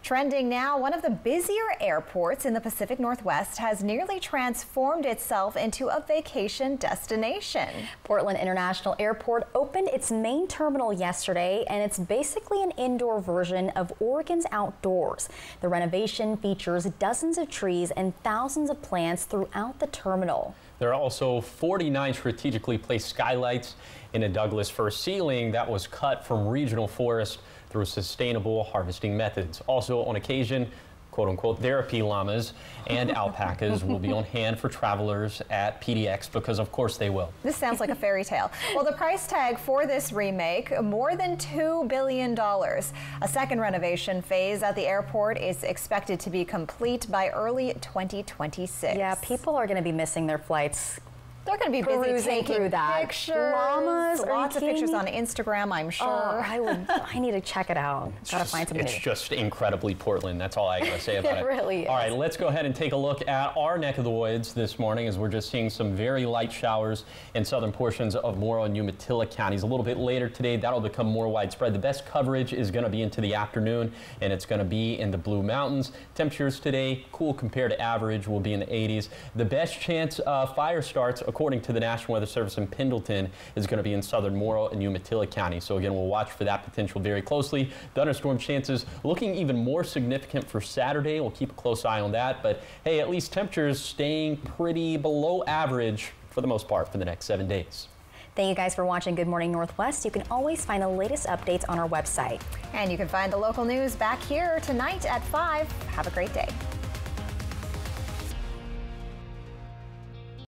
Trending now, one of the busier airports in the Pacific Northwest has nearly transformed itself into a vacation destination. Portland International Airport opened its main terminal yesterday, and it's basically an indoor version of Oregon's outdoors. The renovation features dozens of trees and thousands of plants throughout the terminal. There are also 49 strategically placed skylights in a Douglas fir ceiling that was cut from regional forest through sustainable harvesting methods. Also, on occasion, quote-unquote therapy llamas and alpacas will be on hand for travelers at PDX because of course they will. This sounds like a fairy tale. Well, the price tag for this remake, more than $2 billion. A second renovation phase at the airport is expected to be complete by early 2026. Yeah, people are going to be missing their flights. They're going to be busy taking through that. Pictures, Llamas, lots of pictures on Instagram, I'm sure. Oh, I need to check it out. Gotta find something. It's just incredibly Portland. That's all I gotta say about it. It really is. All right, let's go ahead and take a look at our neck of the woods this morning as we're just seeing some very light showers in southern portions of Morrow and Umatilla counties. A little bit later today, that'll become more widespread. The best coverage is going to be into the afternoon, and it's going to be in the Blue Mountains. Temperatures today, cool compared to average, will be in the 80s. The best chance of fire starts, according to the National Weather Service in Pendleton, is going to be in southern Morrow and Umatilla County. So again, we'll watch for that potential very closely. Thunderstorm chances looking even more significant for Saturday. We'll keep a close eye on that. But hey, at least temperatures staying pretty below average for the most part for the next 7 days. Thank you guys for watching Good Morning Northwest. You can always find the latest updates on our website. And you can find the local news back here tonight at 5. Have a great day.